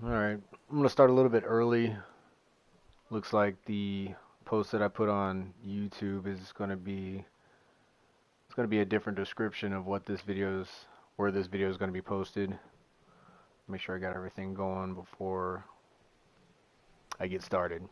Alright, I'm gonna start a little bit early. Looks like the post that I put on YouTube is gonna be a different description of where this video is gonna be posted. Make sure I got everything going before I get started.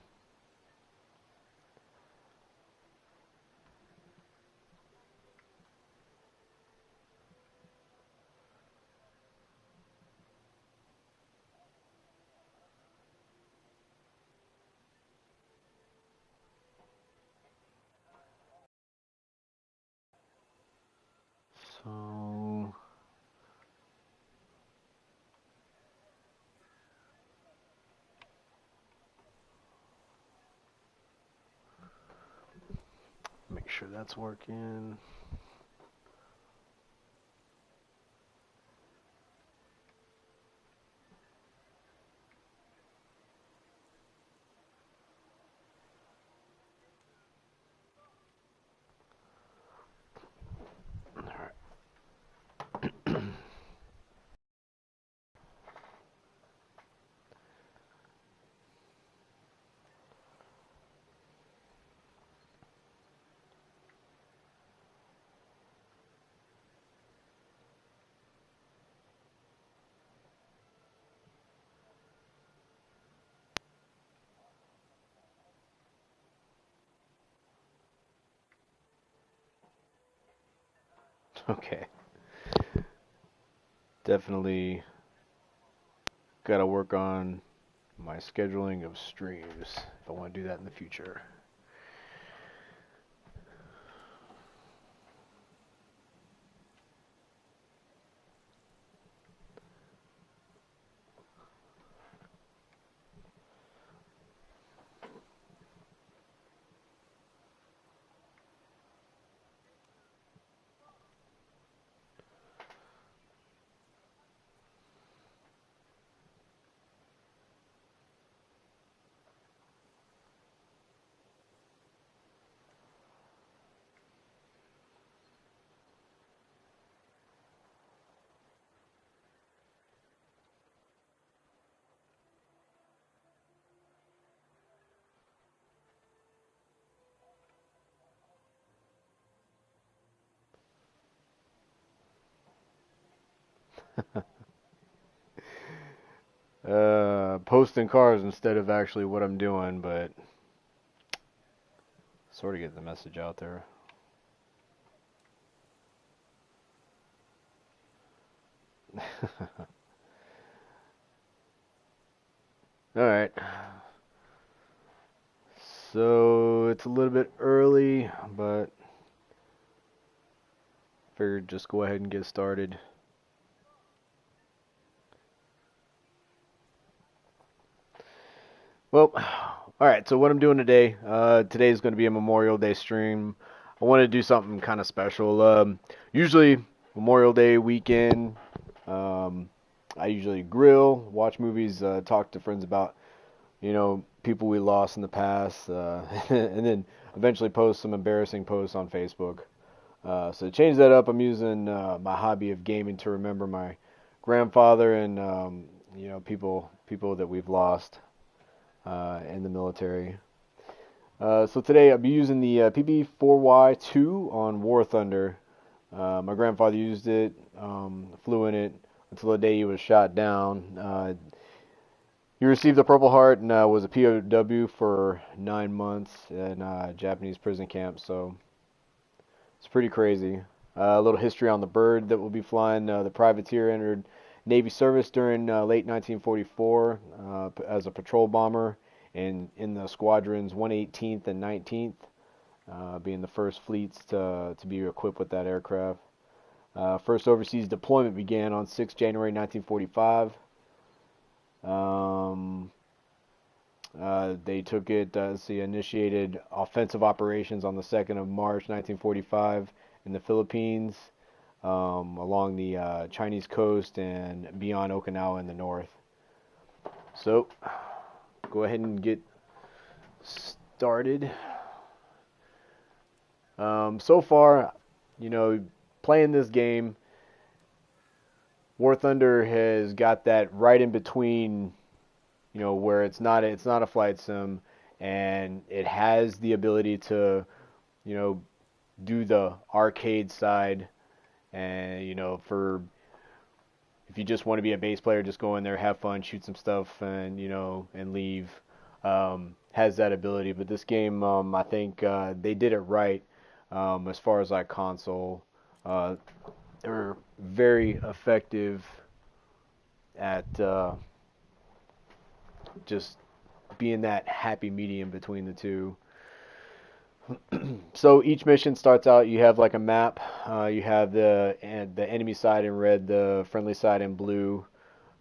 So make sure that's working. Alright. Okay. Definitely gotta work on my scheduling of streams if I want to do that in the future. Posting cars instead of actually what I'm doing, but sort of get the message out there. All right. So it's a little bit early, but figured just go ahead and get started. Well, all right. So what I'm doing today, today is going to be a Memorial Day stream. I want to do something kind of special. Usually Memorial Day weekend, I usually grill, watch movies, talk to friends about people we lost in the past, and then eventually post some embarrassing posts on Facebook. So to change that up, I'm using my hobby of gaming to remember my grandfather and people that we've lost in the military. So today I'll be using the PB4Y 2 on War Thunder. My grandfather used it, flew in it until the day he was shot down. He received the Purple Heart and was a POW for 9 months in a Japanese prison camp. So it's pretty crazy. A little history on the bird that will be flying. The privateer entered Navy service during late 1944 as a patrol bomber and in the squadrons 118th and 19th, being the first fleets to be equipped with that aircraft. First overseas deployment began on 6 January 1945. Um, they took it, initiated offensive operations on the 2nd of March 1945 in the Philippines, along the Chinese coast and beyond Okinawa in the north. So, go ahead and get started. So far, playing this game, War Thunder has got that right in between you know, where it's not a flight sim, and it has the ability to, you know, do the arcade side, and you know, for if you just want to be a base player, just go in there, have fun, shoot some stuff, and you know, and leave. Has that ability, but this game, I think they did it right as far as like console. Uh, they're very effective at just being that happy medium between the two. So each mission starts out, you have like a map. You have the enemy side in red, the friendly side in blue.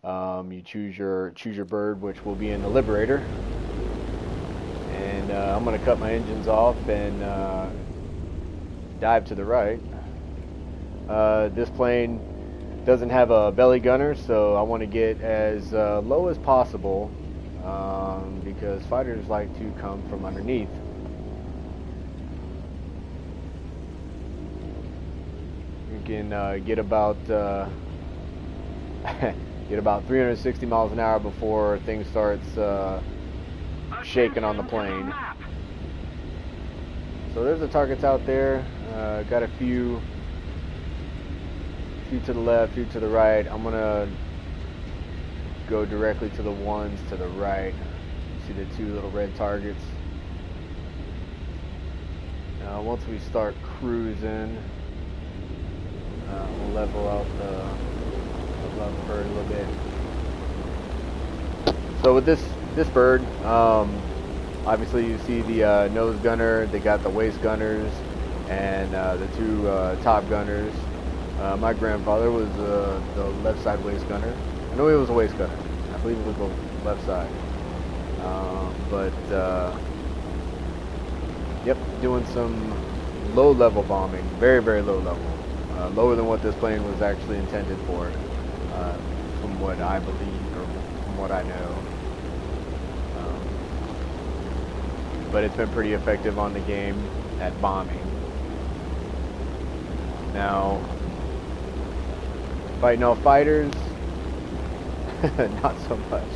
You choose your bird, which will be in the Liberator. And I'm gonna cut my engines off and dive to the right. This plane doesn't have a belly gunner, so I want to get as low as possible because fighters like to come from underneath. You can get about get about 360 miles an hour before things starts shaking on the plane. So there's the targets out there. Got a few to the left, few to the right. I'm gonna go directly to the ones to the right. See the two little red targets. Now once we start cruising, we'll level out the bird a little bit. So with this bird, obviously you see the nose gunner. They got the waist gunners and the two top gunners. My grandfather was the left side waist gunner. I know he was a waist gunner. I believe it was the left side. Yep, doing some low level bombing, very, very low level. Lower than what this plane was actually intended for, from what I believe or from what I know. But it's been pretty effective on the game at bombing. Now, fighting off fighters, not so much.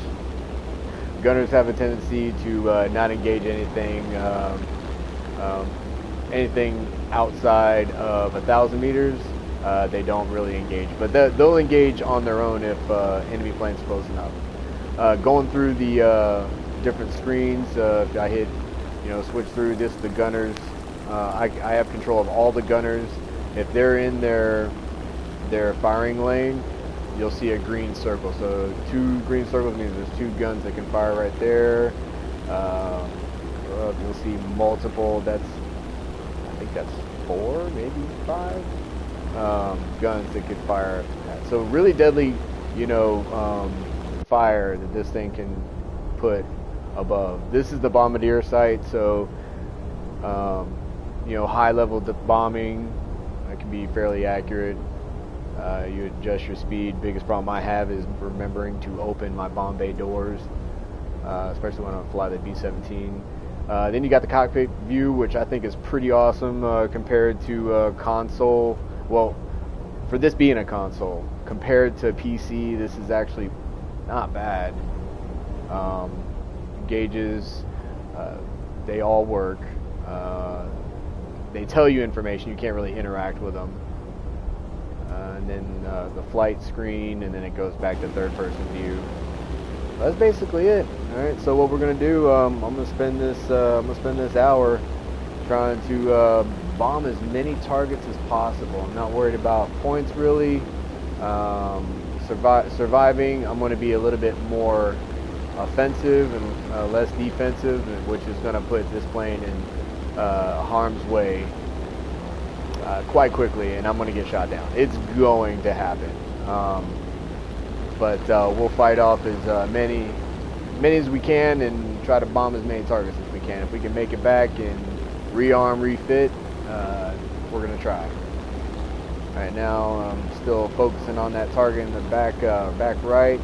Gunners have a tendency to not engage anything outside of 1,000 meters. They don't really engage, but they'll engage on their own if enemy plane's close enough. Going through the different screens, if I hit, you know, switch through this, the gunners. I have control of all the gunners. If they're in their firing lane, you'll see a green circle. So 2 green circles means there's 2 guns that can fire right there. You'll see multiple. I think that's 4, maybe 5 guns that could fire that. So really deadly, you know, fire that this thing can put above. This is the bombardier sight, so you know, high level bombing can be fairly accurate. You adjust your speed. Biggest problem I have is remembering to open my bomb bay doors, especially when I fly the B-17. Then you got the cockpit view, which I think is pretty awesome compared to console. Well, for this being a console, compared to PC, this is actually not bad. Gauges, they all work. They tell you information, you can't really interact with them. And then the flight screen, and then it goes back to third person view. That's basically it. Alright, so what we're gonna do, I'm gonna spend this hour trying to bomb as many targets as possible. I'm not worried about points really. Surviving, I'm gonna be a little bit more offensive and less defensive, which is gonna put this plane in harm's way quite quickly, and I'm going to get shot down. It's going to happen. But we'll fight off as many as we can and try to bomb as many targets as we can. If we can make it back and rearm, refit, we're going to try. Alright, now I'm still focusing on that target in the back right.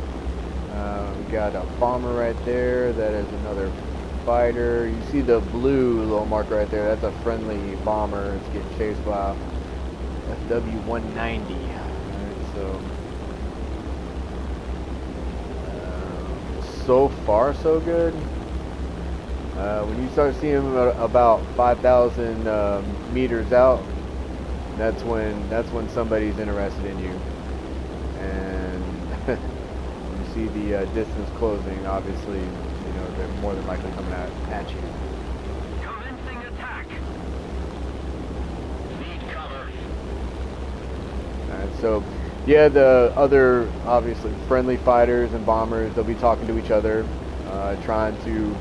We got a bomber right there. That is another fighter. You see the blue little mark right there, that's a friendly bomber. It's getting chased by FW-190. Alright, so so far so good. When you start seeing them about 5,000 meters out, that's when somebody's interested in you. And when you see the distance closing, obviously, you know they're more than likely coming at you. Commencing attack. Need cover. Alright, so yeah, the other obviously friendly fighters and bombers, they'll be talking to each other, trying to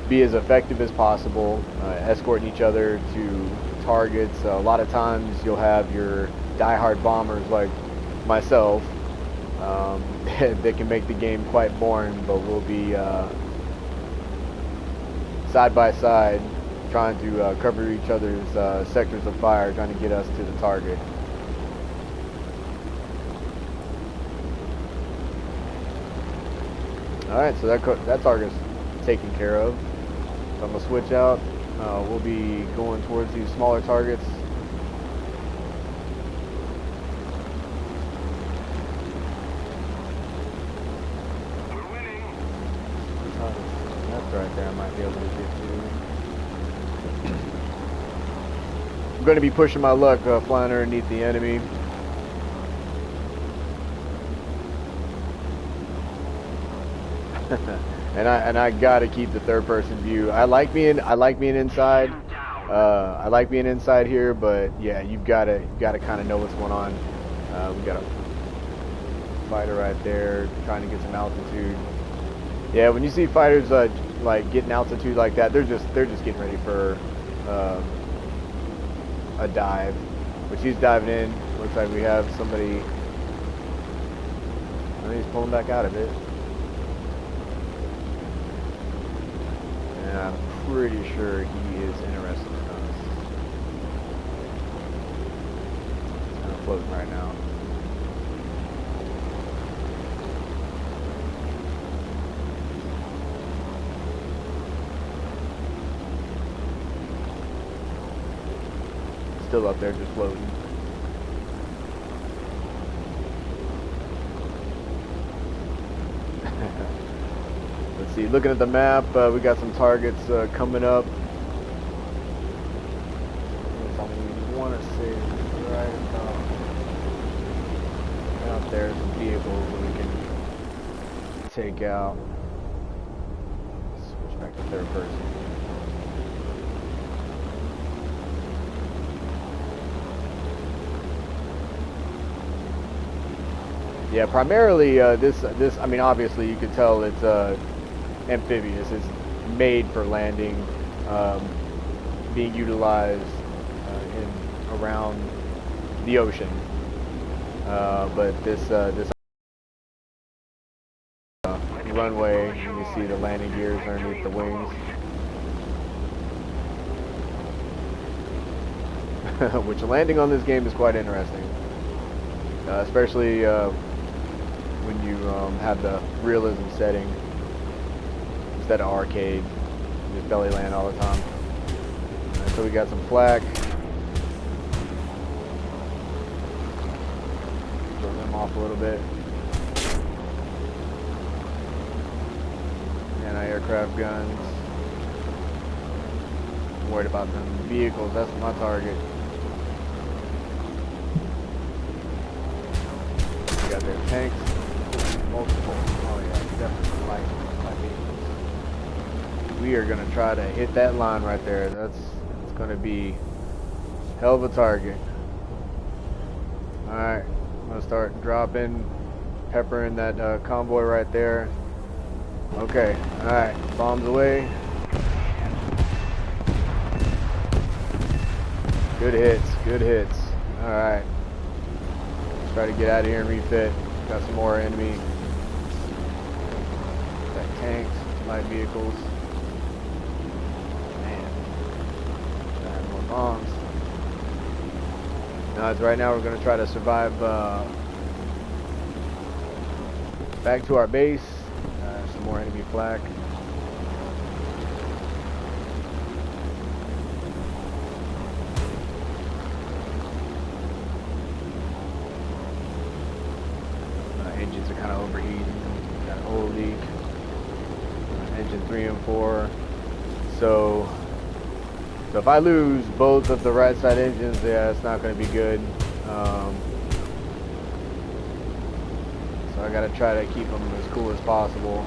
be as effective as possible, escorting each other to targets. A lot of times you'll have your diehard bombers like myself that can make the game quite boring, but we'll be side by side trying to cover each other's sectors of fire, trying to get us to the target. Alright, so that target's taken care of. So I'm going to switch out. We'll be going towards these smaller targets. We're winning. That's right there, I might be able to get to. I'm going to be pushing my luck, flying underneath the enemy. and I gotta keep the third person view. I like being inside. I like being inside here, but yeah, you've gotta kind of know what's going on. We got a fighter right there trying to get some altitude. Yeah, when you see fighters like getting altitude like that, they're just getting ready for a dive, which he's diving in. Looks like we have somebody. I think he's pulling back out of it. And I'm pretty sure he is interested in us. He's kind of floating right now. Still up there, just floating. Let's see, looking at the map, we got some targets coming up. I want to say right about out there, some vehicles that we can take out. Switch back to third person. Yeah, primarily this. I mean, obviously you can tell it's amphibious. It's made for landing, being utilized in around the ocean. But this runway, you can see the landing gears underneath the wings, which landing on this game is quite interesting, especially when you have the realism setting instead of arcade. You just belly land all the time. So we got some flak. Throw them off a little bit. Anti-aircraft guns. I'm worried about them vehicles. That's my target. We got their tanks. Multiple. Oh yeah, definitely light vehicles. We are gonna try to hit that line right there. That's gonna be hell of a target. All right, I'm gonna start dropping, peppering that convoy right there. Okay, all right, bombs away. Good hits, good hits. All right, let's try to get out of here and refit. Got some more enemy. Got tanks, light vehicles. Man, I have more bombs. Now, as right now, we're going to try to survive back to our base. Some more enemy flak. Engines are kind of overheating. Got an oil leak. 3 and 4. So if I lose both of the right side engines, yeah, it's not going to be good. So I got to try to keep them as cool as possible.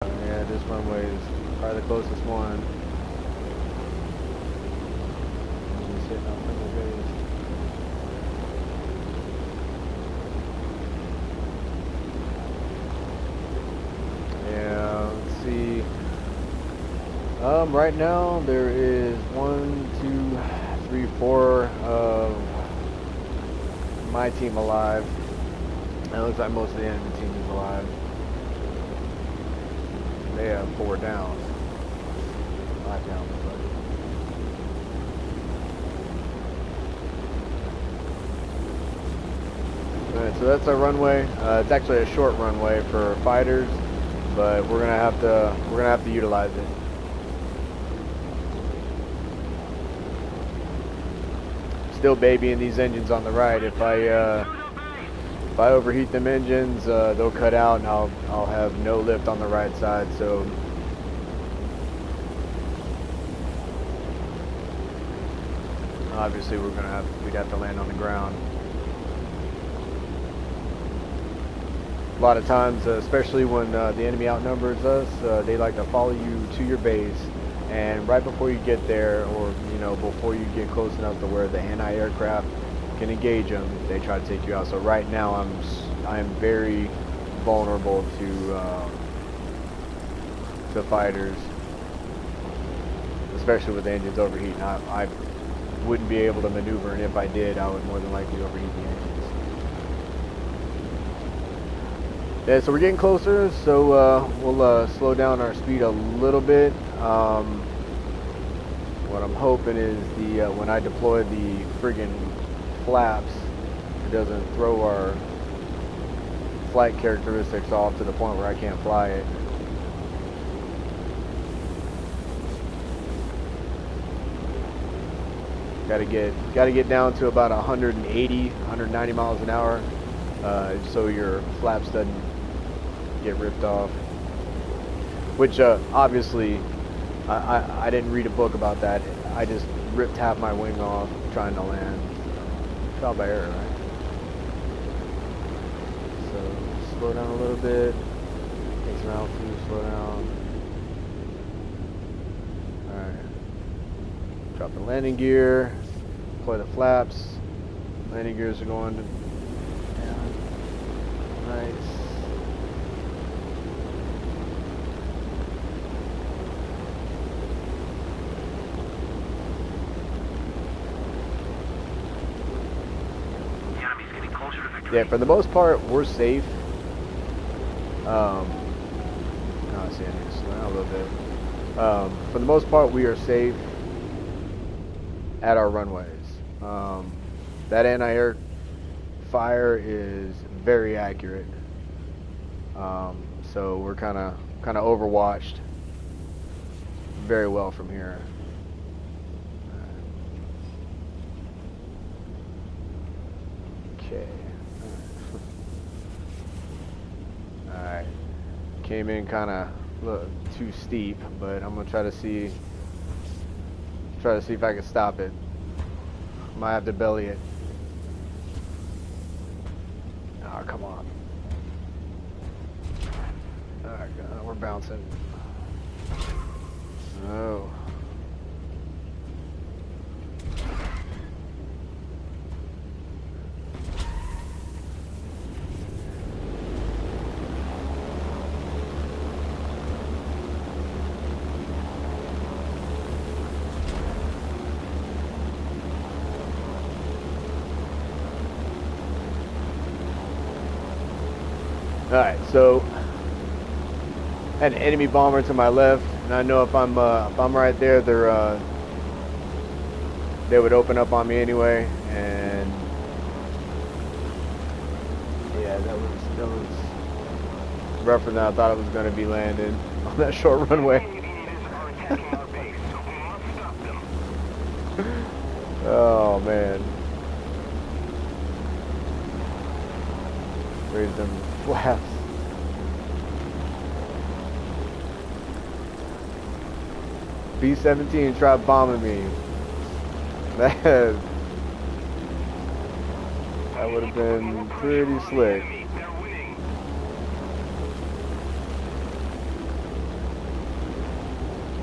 Yeah, this runway is probably the closest one. Sitting on single base. Yeah, let's see. Right now there is 1, 2, 3, 4 of my team alive. And it looks like most of the enemy team is alive. They have 4 down. 5 down. Alright, so that's our runway. It's actually a short runway for fighters, but we're gonna have to utilize it. Still babying these engines on the right. If I overheat them engines, they'll cut out, and I'll have no lift on the right side. So obviously we'd have to land on the ground. A lot of times, especially when the enemy outnumbers us, they like to follow you to your base, and right before you get there, or before you get close enough to where the anti-aircraft can engage them, they try to take you out. So right now I'm very vulnerable to fighters, especially with the engines overheating. I wouldn't be able to maneuver, and if I did, I would more than likely overheat the engines. Yeah, so we're getting closer, so we'll slow down our speed a little bit. What I'm hoping is when I deploy the friggin' flaps, it doesn't throw our flight characteristics off to the point where I can't fly it. Gotta get down to about 180, 190 miles an hour, so your flaps doesn't get ripped off. Which obviously, I didn't read a book about that. I just ripped half my wing off trying to land. Trial by error, right? So slow down a little bit. Take some altitude, slow down. Alright. Drop the landing gear. Deploy the flaps. Landing gears are going down. Nice. Yeah, for the most part, we're safe. No, see, I need to slow down a little bit. For the most part, we are safe at our runways. That anti-air fire is very accurate. So we're kind of overwatched very well from here. Okay. Alright, came in kind of too steep, but I'm gonna try to see if I can stop it. Might have to belly it. Oh, come on. Alright, we're bouncing. Oh. Alright, so an enemy bomber to my left, and I know if I'm right there, they would open up on me anyway, and yeah, that was rougher than I thought it was going to be landing on that short runway. attacking our base, so we must stop them. Oh man. Raise them flaps. B-17 tried bombing me. That would have been pretty slick. They're winning.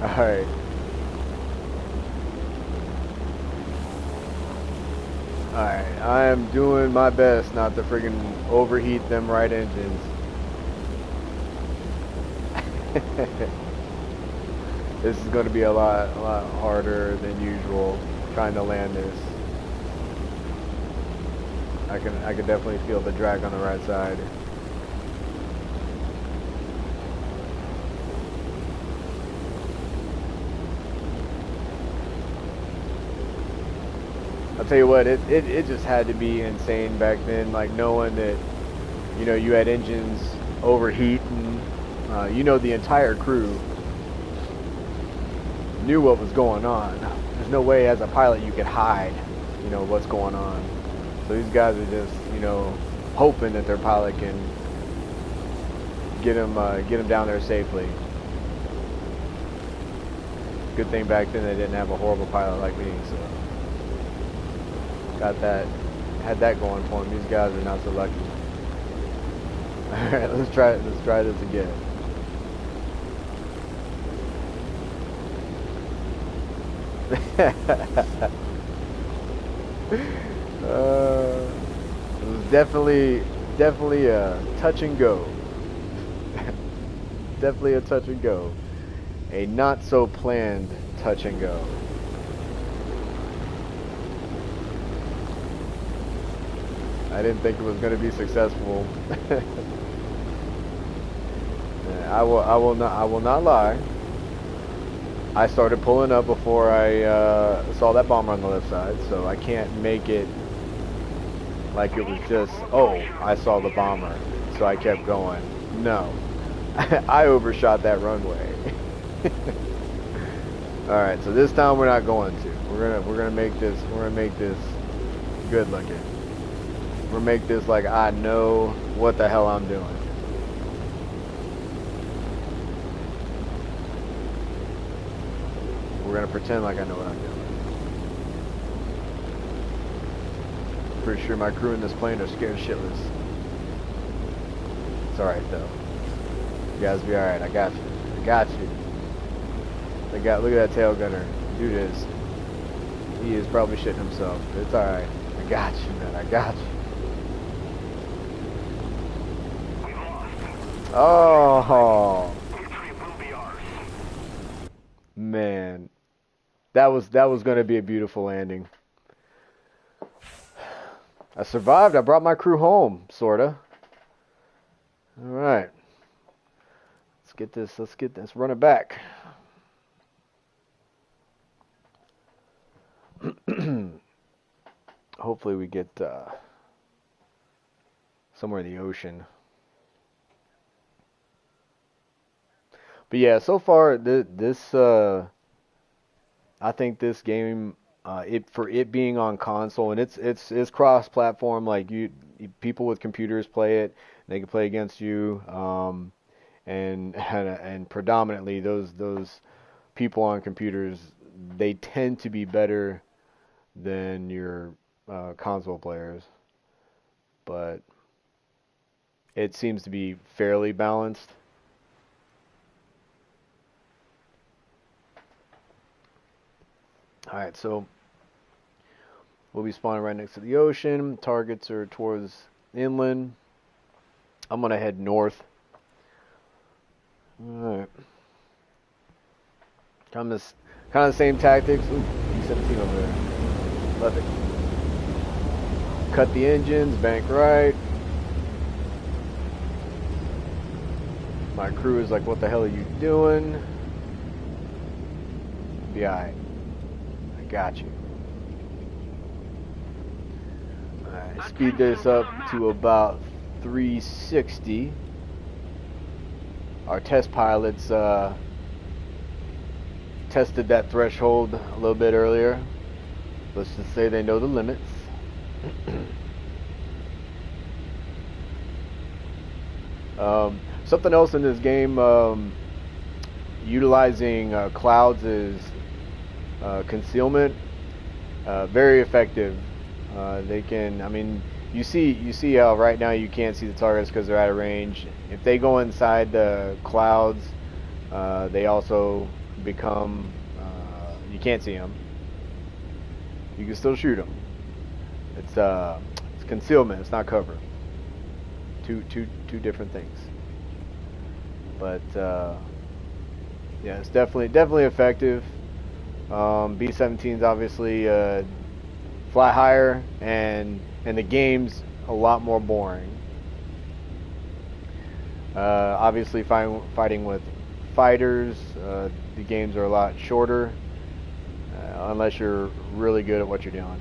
Alright. Alright, I am doing my best not to friggin' overheat them right engines. This is going to be a lot harder than usual trying to land this. I can definitely feel the drag on the right side. I'll tell you what, it just had to be insane back then, like knowing that, you know, you had engines overheating, you know, the entire crew knew what was going on. There's no way as a pilot you could hide, you know, what's going on. So these guys are just, you know, hoping that their pilot can get them down there safely. Good thing back then they didn't have a horrible pilot like me, so had that going for them. These guys are not so lucky. All right, let's try this again. It was definitely a touch and go. Definitely a touch and go. A not so planned touch and go. I didn't think it was going to be successful. I will not lie. I started pulling up before I saw that bomber on the left side, so I can't make it like it was just, oh, I saw the bomber, so I kept going. No, I overshot that runway. All right, so this time we're not going to. We're gonna make this good looking. We're gonna make this like I know what the hell I'm doing. We're gonna pretend like I know what I'm doing. Pretty sure my crew in this plane are scared shitless. It's alright though. You guys be alright, I got you. I got you. Look at that tail gunner. Dude is. He is probably shitting himself. It's alright. I got you, man. I got you. Oh man. That was gonna be a beautiful landing. I survived. I brought my crew home, sorta. Alright. Let's run it back. Hopefully we get somewhere in the ocean. But yeah, so far this I think this game, for it being on console, and it's cross-platform. Like people with computers play it, they can play against you, and predominantly those people on computers, they tend to be better than your console players, but it seems to be fairly balanced. Alright, so we'll be spawning right next to the ocean. Targets are towards inland. I'm going to head north. Alright. Kind of the same tactics. Ooh, B-17 over there. Love it. Cut the engines, bank right. My crew is like, what the hell are you doing? Be alright. Got you. Alright, speed this up to about 360. Our test pilots tested that threshold a little bit earlier. Let's just say they know the limits. Something else in this game, utilizing clouds is concealment. Very effective. They can, I mean, you see how right now you can't see the targets because they're out of range. If they go inside the clouds, they also become, you can't see them. You can still shoot them. It's concealment. It's not cover. Two different things. But yeah, it's definitely effective. B-17's obviously fly higher, and the game's a lot more boring. Obviously, fighting with fighters, the games are a lot shorter, unless you're really good at what you're doing.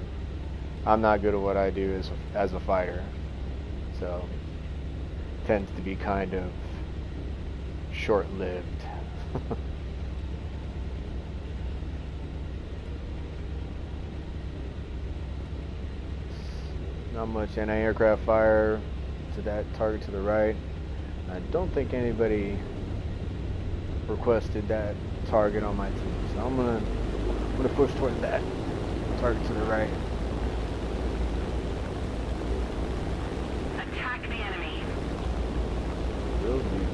I'm not good at what I do as a fighter, so it tends to be kind of short-lived. Not much anti-aircraft fire to that target to the right. I don't think anybody requested that target on my team, so I'm gonna push towards that target to the right. Attack the enemy. Will do.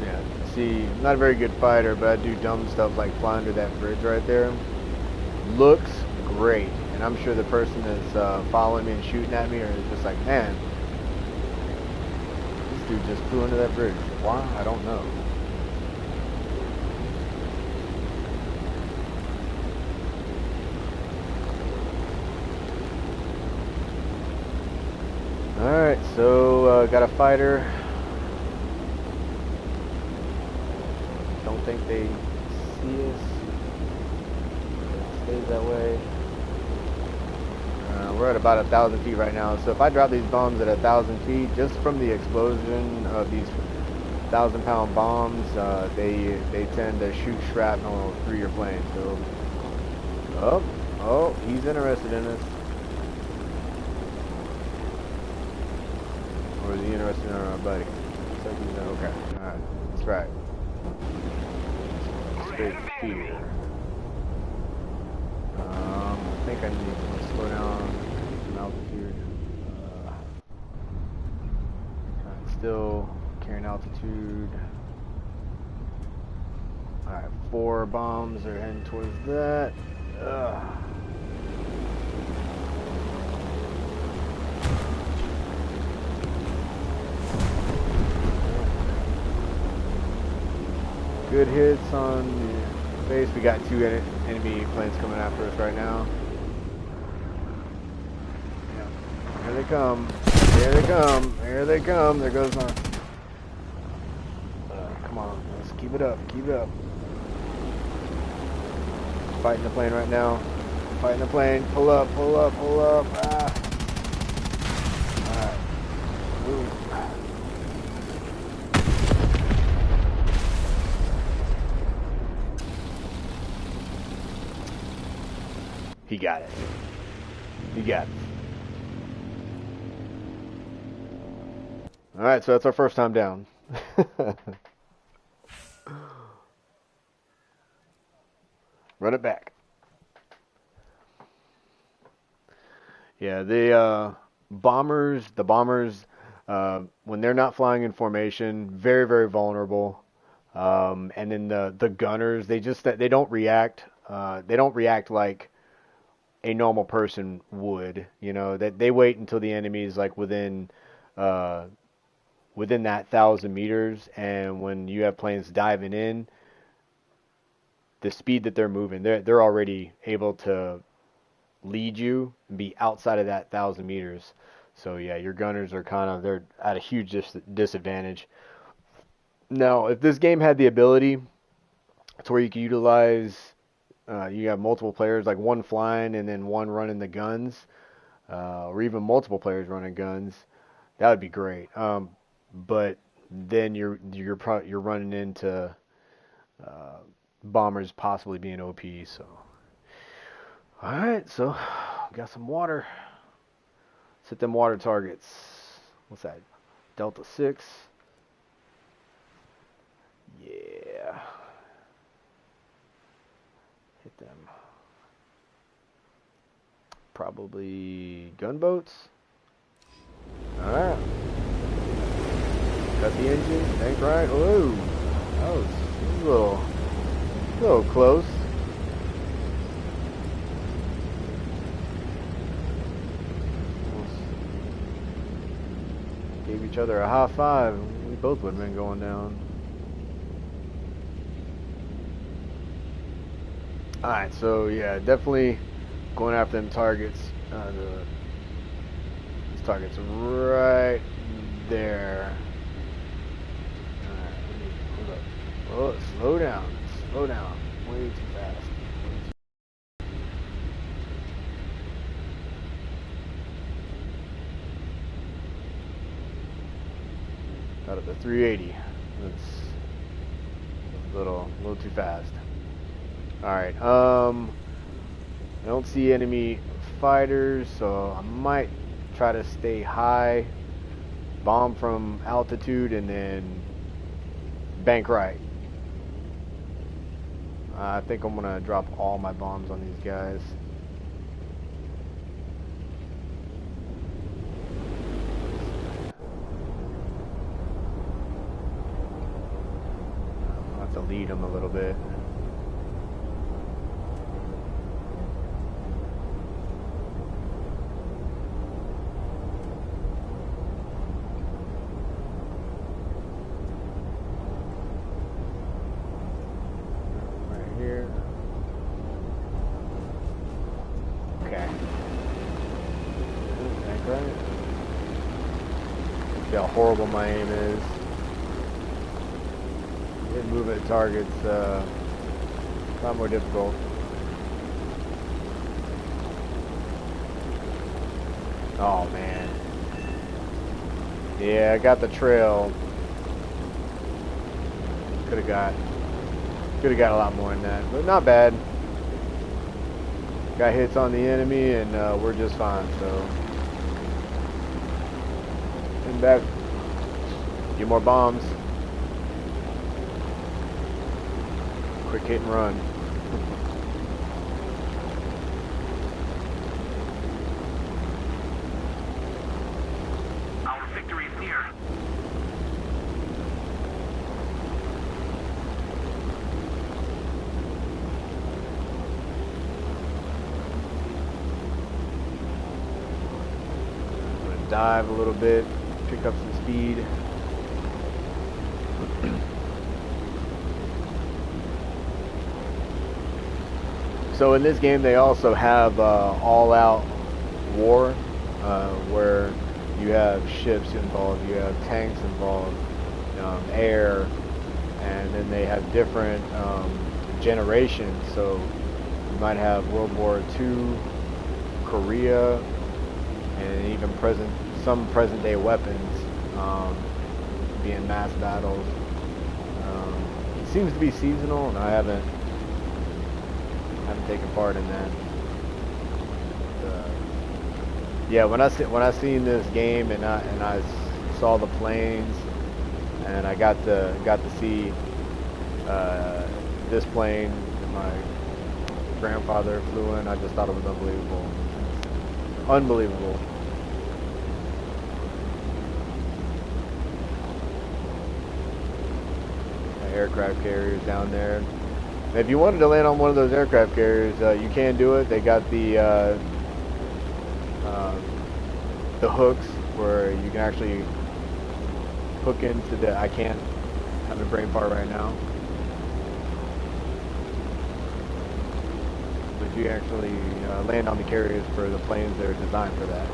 Yeah, see, I'm not a very good fighter, but I do dumb stuff like fly under that bridge right there. Looks great, and I'm sure the person that's following me and shooting at me are just like, man, this dude just flew under that bridge. Why? I don't know. Alright, so got a fighter. Don't think they see us. It stays that way. We're at about 1,000 feet right now, so if I drop these bombs at 1,000 feet, just from the explosion of these 1,000-pound bombs, they tend to shoot shrapnel through your plane. So, oh, he's interested in us. Or is he interested in our buddy? Looks like he's okay. All right, that's right. Straight here. I think I need to slow down some altitude. Still carrying altitude. Alright, 4 bombs are heading towards that. Good hits on the base. We got 2 enemy planes coming after us right now. Yeah. Here they come. Here they come. Here they come. There goes my... come on. Let's keep it up. Keep it up. Fighting the plane right now. Fighting the plane. Pull up. Pull up. Pull up. Ah. Alright. Move. He got it. He got it. Alright, so that's our first time down. Run it back. Yeah, the bombers, when they're not flying in formation, very, very vulnerable. And then the gunners, they don't react. They don't react like a normal person would, you know, that they wait until the enemy is like within that 1,000 meters, and when you have planes diving in, the speed that they're moving, they're already able to lead you and be outside of that 1,000 meters. So yeah, your gunners are they're at a huge disadvantage. Now, if this game had the ability to where you could utilize you have multiple players, like one flying and then one running the guns, or even multiple players running guns, that would be great. But then you're running into bombers possibly being OP. So, all right, so got some water. Let's hit them water targets. What's that? Delta 6. Yeah. Hit them. Probably gunboats. Alright. Got the engine. Tank right. Whoa. That was a little close. Almost gave each other a high five. We both would have been going down. Alright, so yeah, definitely going after them targets. This target's right there. Alright, hold up. Oh, slow down. Slow down. Way too fast. Out of the 380. That's a little too fast. Alright, I don't see enemy fighters, so I might try to stay high, bomb from altitude, and then bank right. I think I'm gonna drop all my bombs on these guys. I'll have to lead them a little bit. See how horrible my aim is. Getting movement at targets a lot more difficult. Oh man. Yeah, I got the trail. Could have got a lot more than that, but not bad. Got hits on the enemy, and we're just fine. So, and back. Get more bombs. Quick hit and run. Our victory is near. I'm gonna dive a little bit, pick up some speed. So in this game, they also have all-out war, where you have ships involved, you have tanks involved, air, and then they have different generations. So you might have World War II, Korea, and even some present-day weapons being mass battles. It seems to be seasonal, and I haven't taken part in that. Yeah, when I seen this game and I saw the planes, and I got to see this plane that my grandfather flew in, I just thought it was unbelievable. Unbelievable. Aircraft carriers down there. If you wanted to land on one of those aircraft carriers, you can do it. They got the hooks where you can actually hook into the. I can't have a brain fart right now, but you actually land on the carriers for the planes that are designed for that.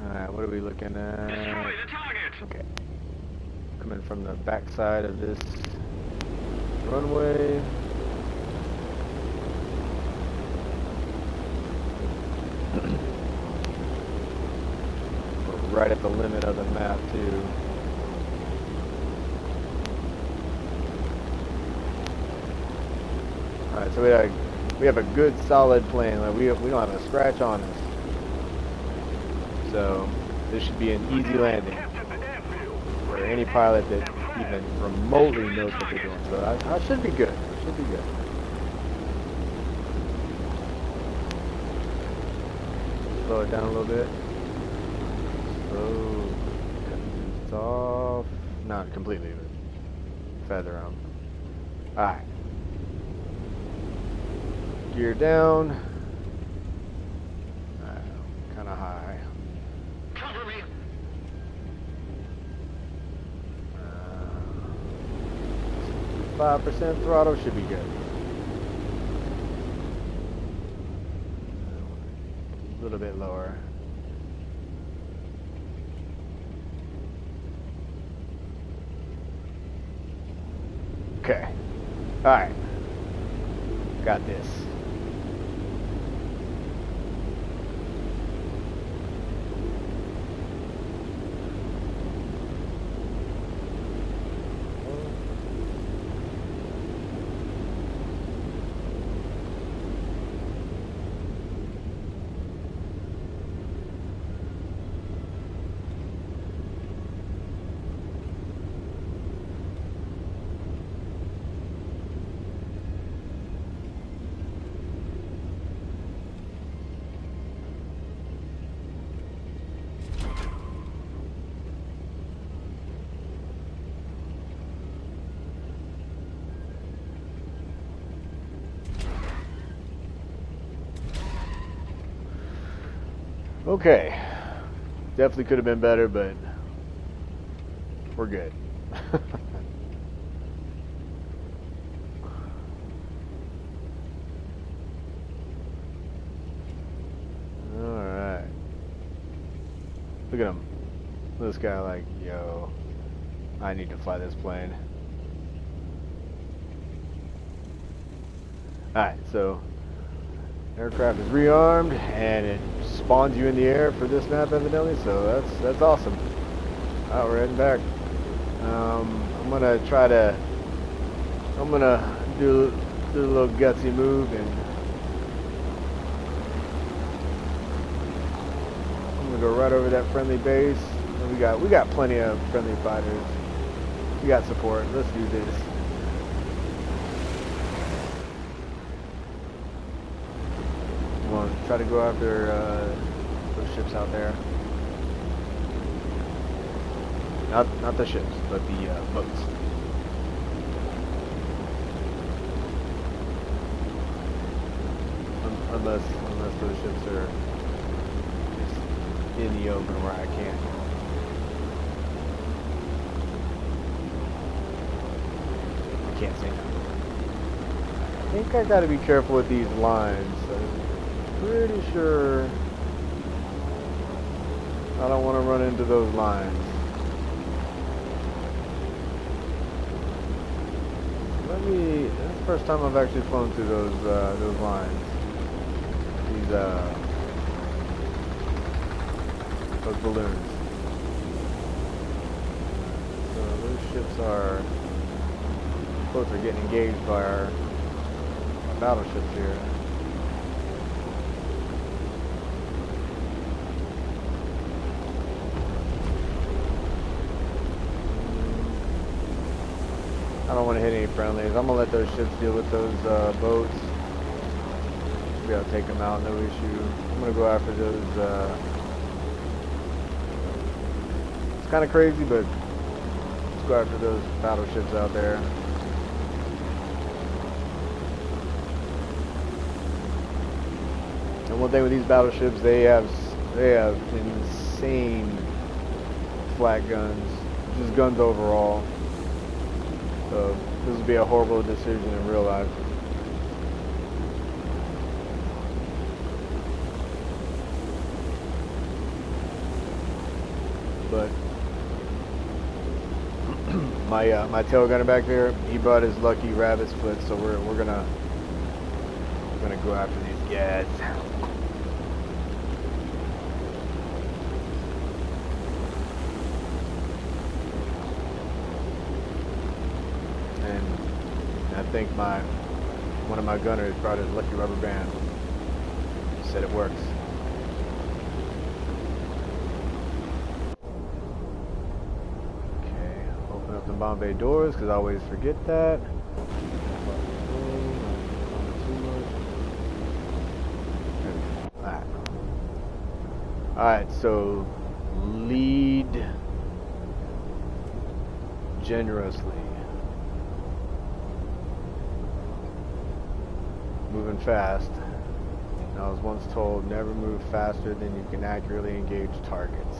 All right, what are we looking at? Destroy the target. Okay. Coming from the back side of this runway. right at the limit of the map too. All right, so we have a good solid plane. Like we don't have a scratch on us. So this should be an easy landing for any pilot that even remotely knows what they're doing. So I should be good. I should be good. Slow it down a little bit. Slow. It's off. Not completely, but feather them. Alright. Gear down. Kind of high. Cover me. 5% throttle should be good. A little bit lower. Okay. Alright. Got this. Okay. Definitely could have been better, but we're good. Alright. Look at him. This guy like, yo, I need to fly this plane. Alright, so aircraft is rearmed and it spawns you in the air for this map evidently, so that's awesome. Alright, we're heading back. I'm gonna do a little gutsy move, and I'm gonna go right over that friendly base. And we got plenty of friendly fighters. We got support. Let's do this. Come on, try to go after those ships out there. Not the ships, but the boats. Unless those ships are just in the open where I can't. I can't say nothing. I think I gotta be careful with these lines. I'm pretty sure I don't want to run into those lines. That's the first time I've actually flown through those lines. Those balloons. So those ships are, boats are getting engaged by our battleships here. I don't want to hit any friendlies. I'm gonna let those ships deal with those boats. Be able to take them out, no issue. I'm gonna go after those. It's kind of crazy, but let's go after those battleships out there. And one thing with these battleships, they have insane flat guns, just guns overall. So this would be a horrible decision in real life. But my tail gunner back there, he brought his lucky rabbit's foot, so we're gonna go after these guys. think one of my gunners brought his lucky rubber band. Said it works. Okay, open up the bomb bay doors because I always forget that. Alright, so lead generously. Moving fast. And I was once told never move faster than you can accurately engage targets.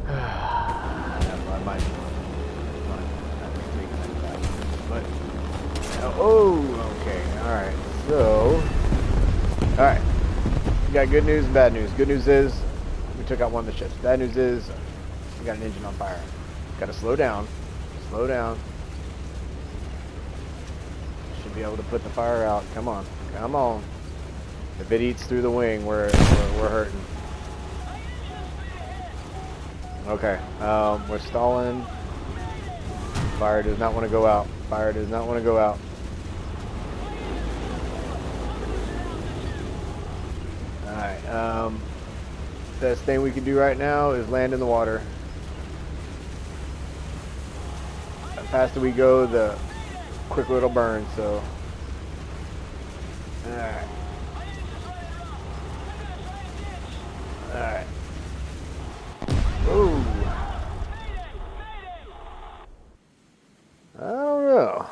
I might but oh, okay, alright, so alright. We got good news and bad news. Good news is we took out one of the ships. Bad news is we got an engine on fire. Gotta slow down. Slow down. Should be able to put the fire out. Come on. Come on. If it eats through the wing, we're hurting. Okay. We're stalling. Fire does not want to go out. Fire does not want to go out. Alright, best thing we can do right now is land in the water. The faster we go, the quicker it'll burn, so. Alright. Alright. Ooh. I don't know.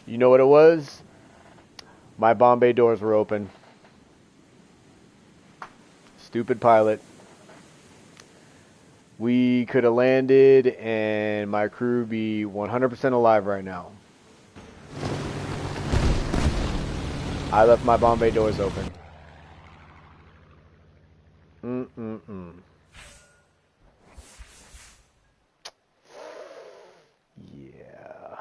You know what it was? My bomb bay doors were open. Stupid pilot. We could have landed and my crew be 100% alive right now. I left my bomb bay doors open. Yeah.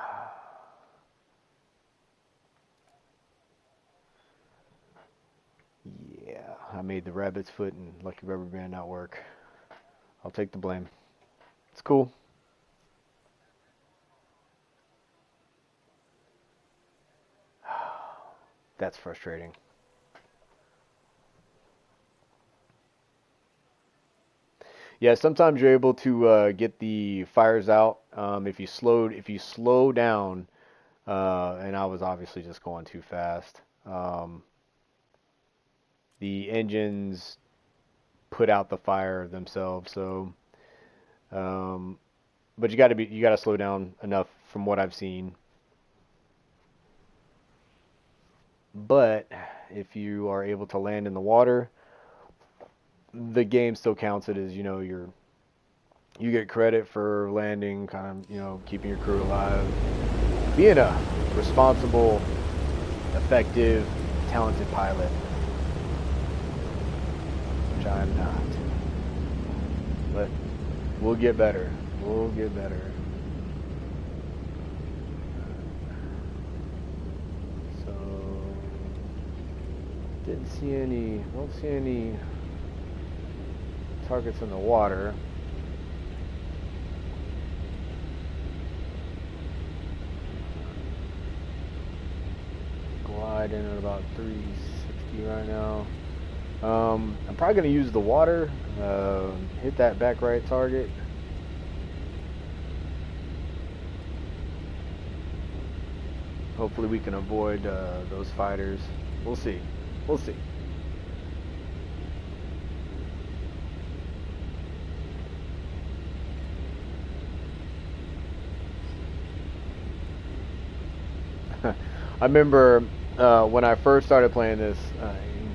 Yeah, I made the rabbit's foot and lucky rubber band not work. I'll take the blame. It's cool. That's frustrating. Yeah, sometimes you're able to get the fires out if you slow down, and I was obviously just going too fast. The engines put out the fire themselves, so but you gotta slow down enough from what I've seen. But if you are able to land in the water, the game still counts it as, you know, you get credit for landing, kind of, you know, keeping your crew alive, being a responsible, effective, talented pilot, which I'm not. But we'll get better. We'll get better. So don't see any targets in the water. Gliding at about 360 right now. I'm probably going to use the water, hit that back right target. Hopefully we can avoid those fighters. We'll see. We'll see. I remember when I first started playing this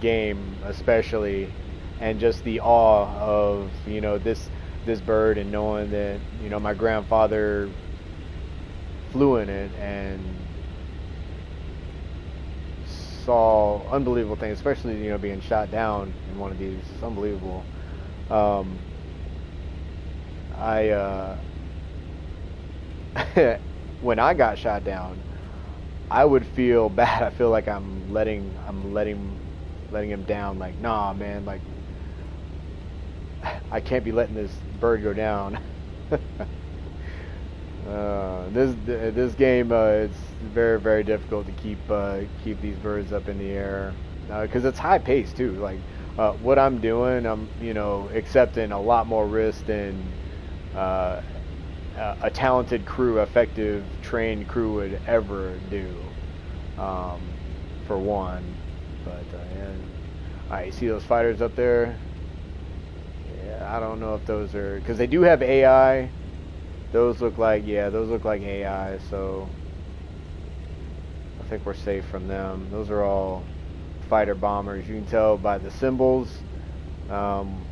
game, especially, and just the awe of, you know, this bird, and knowing that, you know, my grandfather flew in it and saw unbelievable things, especially, you know, being shot down in one of these. It's unbelievable. When I got shot down, I would feel bad. I feel like I'm letting him down. Like, nah, man. Like, I can't be letting this bird go down. This game it's very difficult to keep these birds up in the air because it's high pace too. Like what I'm doing, I'm accepting a lot more risk than uh, a talented crew, effective trained crew would ever do. Um, for one, but yeah. All right, you see those fighters up there? Yeah, I don't know if those are because they do have AI. Those look like, yeah, those look like AI, so I think we're safe from them. Those are all fighter bombers. You can tell by the symbols. Um,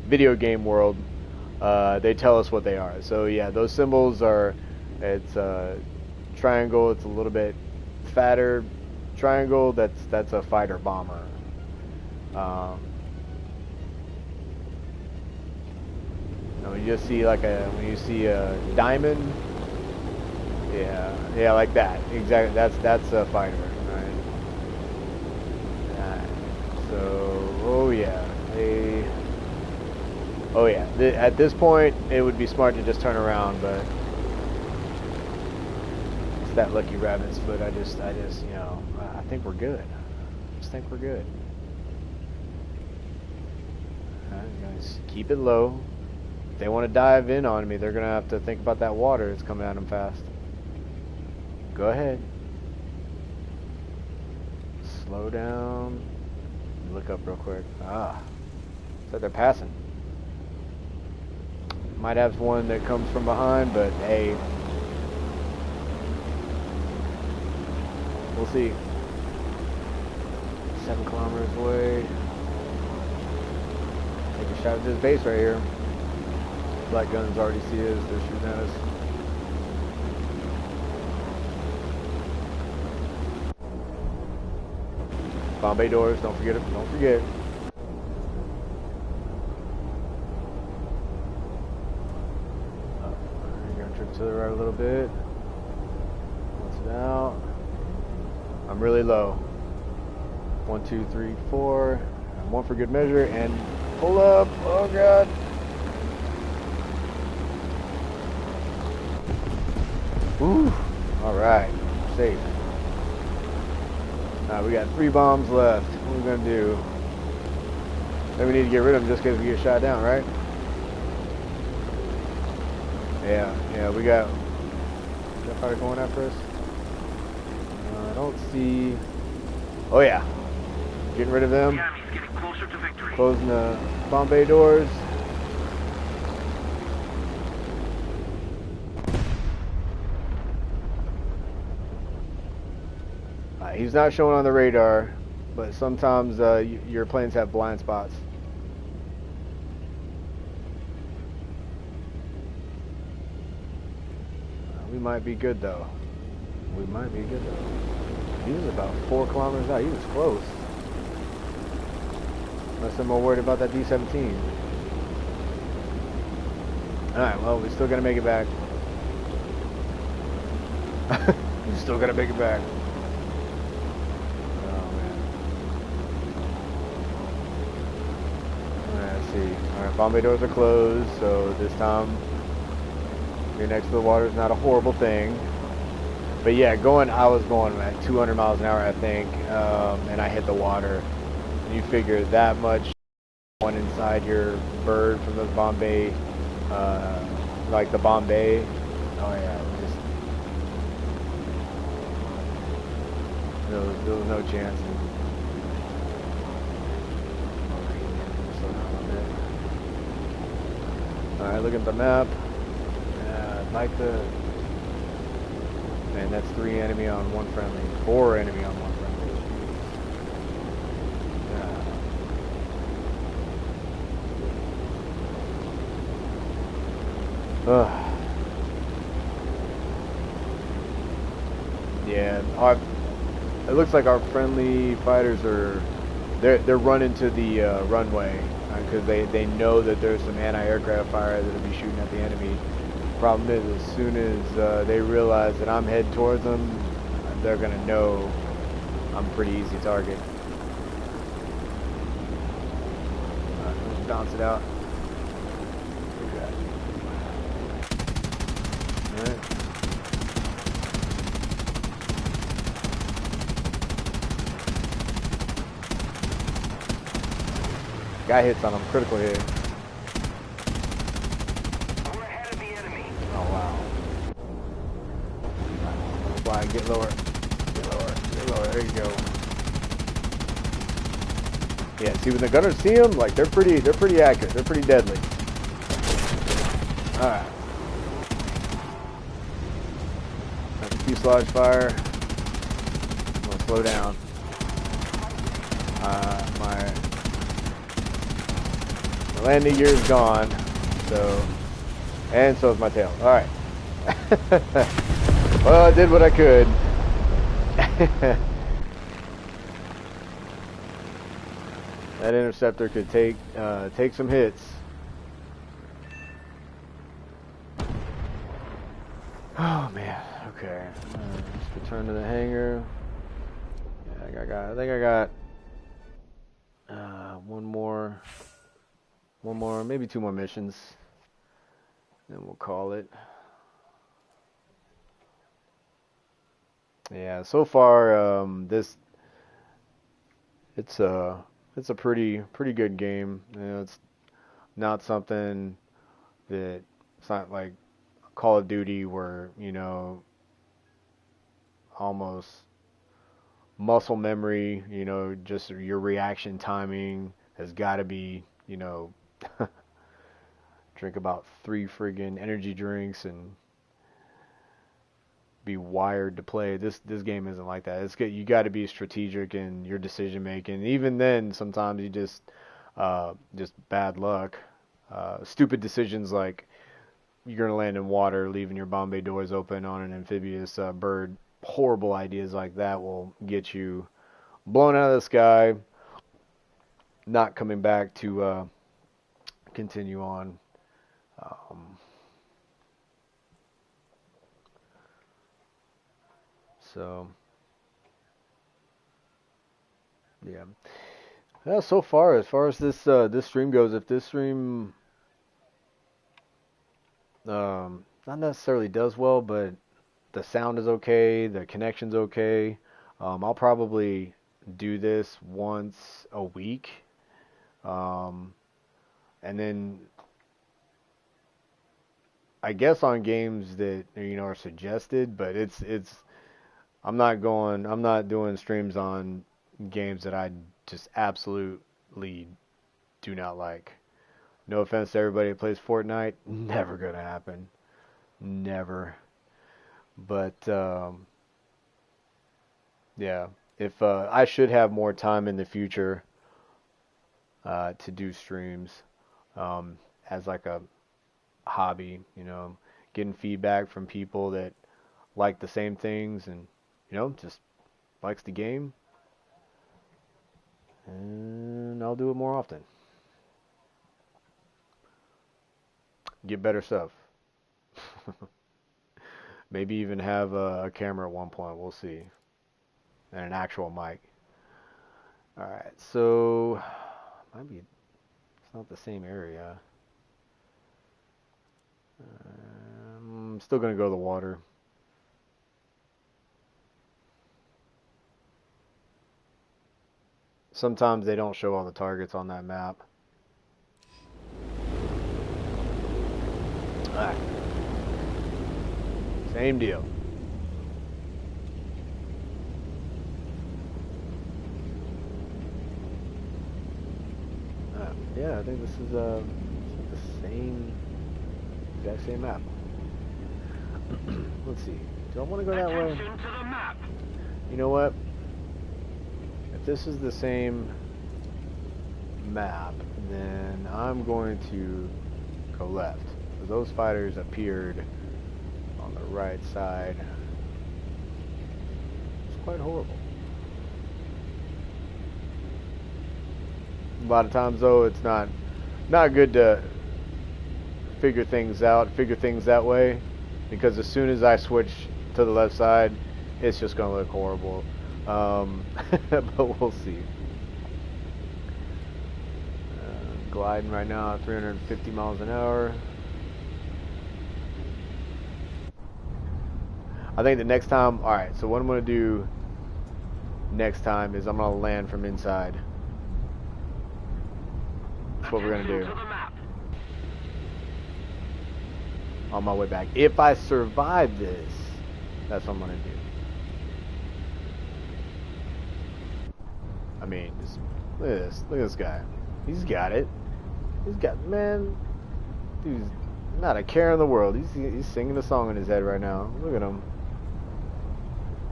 Video game world, they tell us what they are. So yeah, those symbols are, it's a triangle. It's a little bit fatter triangle. That's a fighter bomber. Um, when you just see when you see a diamond. Yeah, like that. Exactly. That's a fighter, right? So, oh yeah, oh yeah. At this point, it would be smart to just turn around, but it's that lucky rabbit's foot. I just, I think we're good. I just think we're good. All right, guys, keep it low. If they want to dive in on me, they're gonna have to think about that water that's coming at them fast. Go ahead. Slow down. Look up real quick. So they're passing. Might have one that comes from behind, but hey, we'll see. 7 kilometers away. Take a shot at this base right here. Black guns already see us. They're shooting at us. Bombay doors, don't forget it, don't forget. You're gonna trip to the right a little bit. Once it out. I'm really low. 1, 2, 3, 4. And 1 for good measure, and pull up. Oh god. Woo. Alright, safe. We got 3 bombs left. What are we gonna do? Then we need to get rid of them just because we get shot down, right? Yeah, we got. Is that fighter going after us? I don't see. Oh yeah, getting rid of them. Yeah, he's getting closer to victory. Closing the Bombay doors. He's not showing on the radar, but sometimes your planes have blind spots. We might be good though. We might be good though. He was about 4 kilometers out. He was close. Unless I'm more worried about that D-17. Alright, well, we still gotta make it back. We still gotta make it back. Alright, Bombay doors are closed, so this time being next to the water is not a horrible thing. But yeah, I was going at 200 miles an hour, I think, and I hit the water. And you figure that much going inside your bird from those Bombay, like the Bombay. Oh yeah, there was no chance. Alright, look at the map. Like the... Man, that's 3 enemy on 1 friendly. 4 enemy on 1 friendly. Yeah, it looks like our friendly fighters are... They're running to the runway. Because they know that there's some anti-aircraft fire that'll be shooting at the enemy. Problem is, as soon as they realize that I'm heading towards them, they're gonna know I'm a pretty easy target. Let's bounce it out. Guy hits on him, critical hit. We're ahead of the enemy. Oh wow. Fly, get lower. Get lower. Get lower. There you go. Yeah, see when the gunners see them, like they're pretty accurate. They're pretty deadly. Alright. That's fuselage fire. I'm gonna slow down. My landing gear is gone, so is my tail. Alright. Well, I did what I could. That interceptor could take some hits. Oh man. Okay. Let's return to the hangar. Yeah, I think I got one more, maybe two more missions. Then we'll call it. Yeah. So far, it's a pretty good game. You know, it's not something that it's not like Call of Duty where, you know, almost muscle memory, you know, just your reaction timing has got to be, you know, drink about 3 friggin' energy drinks and be wired to play. This game isn't like that. It's good. You got to be strategic in your decision making. Even then, sometimes you just bad luck. Stupid decisions like you're gonna land in water, leaving your bomb bay doors open on an amphibious bird. Horrible ideas like that will get you blown out of the sky, not coming back to continue on. So yeah. Yeah, so far as this stream goes, if this stream not necessarily does well, but the sound is okay, the connection's okay, I'll probably do this once a week, and then I guess on games that, you know, are suggested, but I'm not doing streams on games that I just absolutely do not like. No offense to everybody that plays Fortnite, never gonna happen. Never. But yeah, if I should have more time in the future to do streams as like a hobby, you know, getting feedback from people that like the same things and, you know, just likes the game, and I'll do it more often. Get better stuff. Maybe even have a camera at one point. We'll see. And an actual mic. Alright, so maybe it's not the same area. I'm still going to go to the water. Sometimes they don't show all the targets on that map. Alright. Same deal. Yeah, I think this is the exact same map. Let's see. Do I want to go that way? Attention to the map. You know what? If this is the same map, then I'm going to go left. So those fighters appeared on the right side. It's quite horrible. A lot of times though, it's not good to figure things that way, because as soon as I switch to the left side, it's just going to look horrible. But we'll see. Gliding right now at 350 miles an hour. I think the next time, alright, so what I'm going to do next time is I'm going to land from inside. That's what we're gonna do. To the map. On my way back. If I survive this, that's what I'm gonna do. I mean, just, look at this. Look at this guy. He's got it. He's got, man, dude's not a care in the world. He's singing a song in his head right now. Look at him.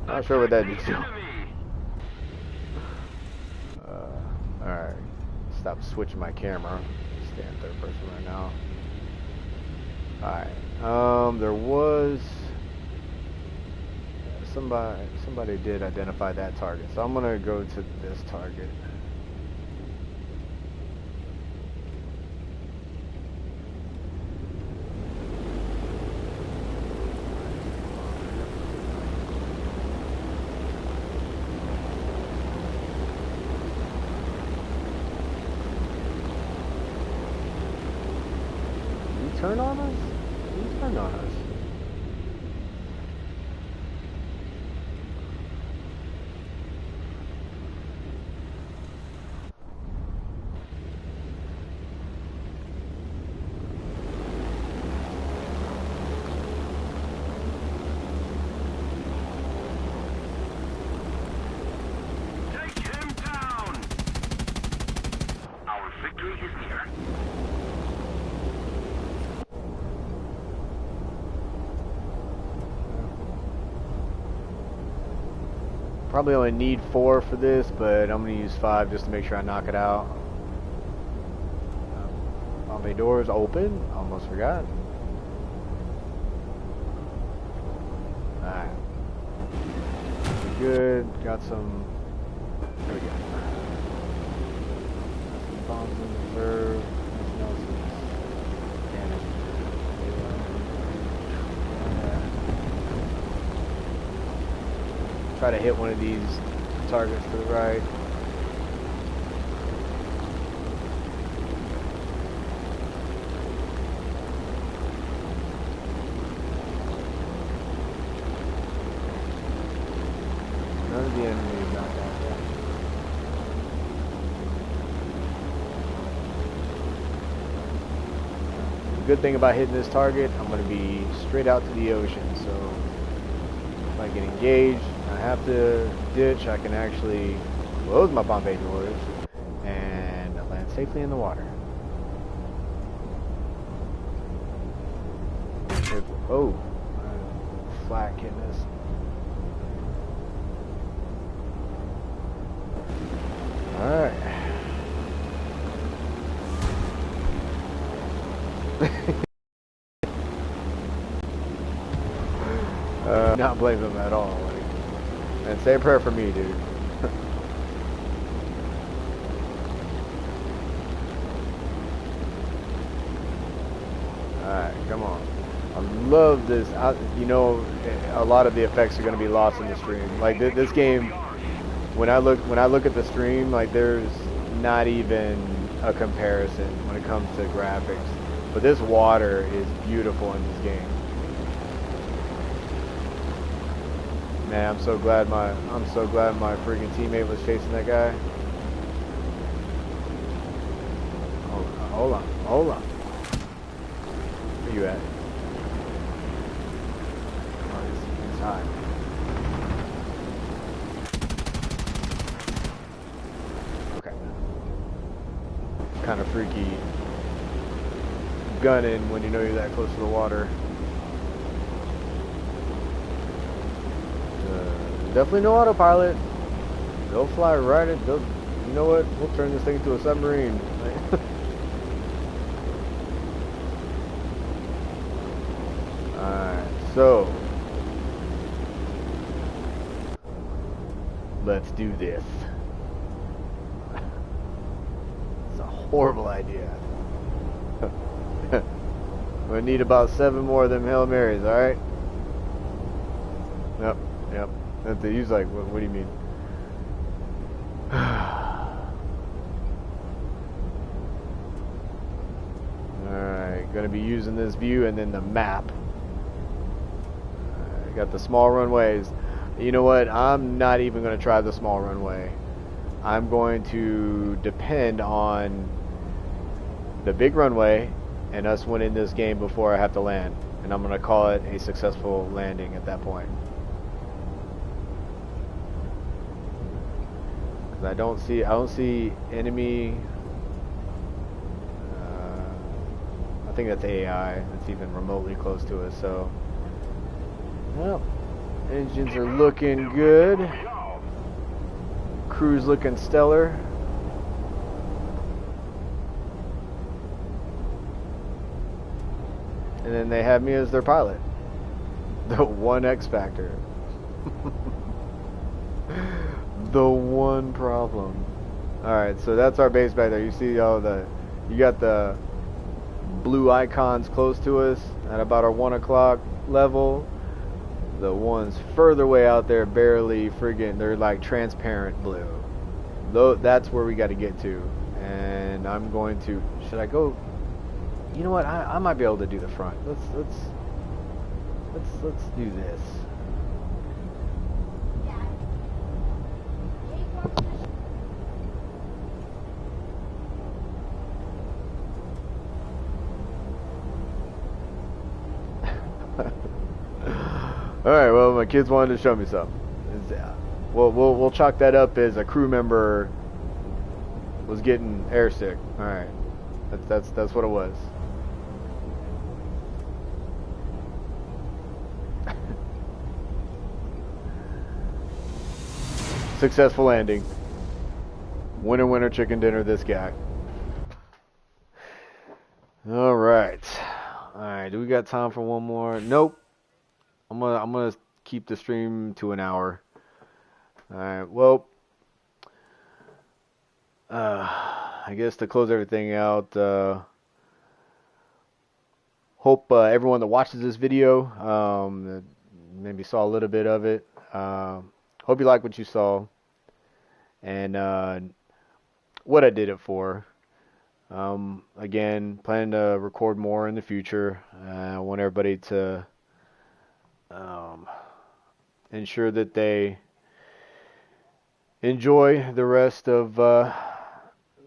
Not sure what that did to him. Alright. Stop switching my camera. Stay in third person right now. Alright. There was somebody did identify that target. So I'm gonna go to this target. Turn on us? He turned on us. Take him down. Our victory is near. Probably only need 4 for this, but I'm gonna use 5 just to make sure I knock it out. All my doors open. Almost forgot. Alright. Good. Got some. There we go. Bombs in reserve. Nothing else is damaged. Try to hit one of these targets to the right. None of the enemies knocked out yet. The good thing about hitting this target, I'm going to be straight out to the ocean, so if I get engaged, I have to ditch, I can actually close my bomb bay doors and land safely in the water. Oh, flak hitting us. Alright. Not blame him at all. Like, and say a prayer for me, dude. Alright, come on. I love this. You know, a lot of the effects are going to be lost in the stream. Like this game, when I look at the stream, like there's not even a comparison when it comes to graphics. But this water is beautiful in this game. Man, I'm so glad my freaking teammate was chasing that guy. Hold on. Where you at? Oh, he's high. Okay. Kind of freaky gunning when you know you're that close to the water. Definitely no autopilot. They'll fly right at. You know what? We'll turn this thing into a submarine. Alright, so let's do this. It's a horrible idea. We need about 7 more of them Hail Marys, alright? Yep. He's like, what do you mean? Alright, gonna be using this view and then the map. Got the small runways. You know what? I'm not even gonna try the small runway. I'm going to depend on the big runway and us winning this game before I have to land. And I'm going to call it a successful landing at that point. Because I don't see enemy. I think that's AI. That's even remotely close to us. So, well, engines are looking good. Crew's looking stellar. And then they have me as their pilot. The one X factor. The one problem. Alright, so that's our base back there. You see you got the blue icons close to us at about our 1 o'clock level. The ones further away out there barely friggin', they're like transparent blue. Though that's where we got to get to. And I'm going to, should I go? You know what? I might be able to do the front. Let's do this. All right. Well, my kids wanted to show me something. We'll chalk that up as a crew member was getting airsick. All right. That's what it was. Successful landing. Winner, winner, chicken dinner, this guy. Alright. Alright, do we got time for one more? Nope. I'm gonna keep the stream to an hour. Alright, well, I guess to close everything out, hope everyone that watches this video that maybe saw a little bit of it, hope you like what you saw and what I did it for. Again, planning to record more in the future. I want everybody to ensure that they enjoy the rest of the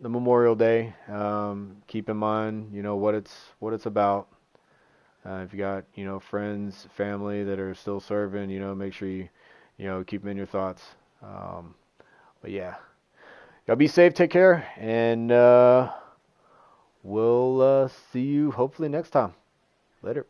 Memorial Day. Keep in mind, what it's about. If you got, friends, family that are still serving, make sure you keep them in your thoughts. But yeah, y'all be safe, take care, and we'll see you hopefully next time. Later.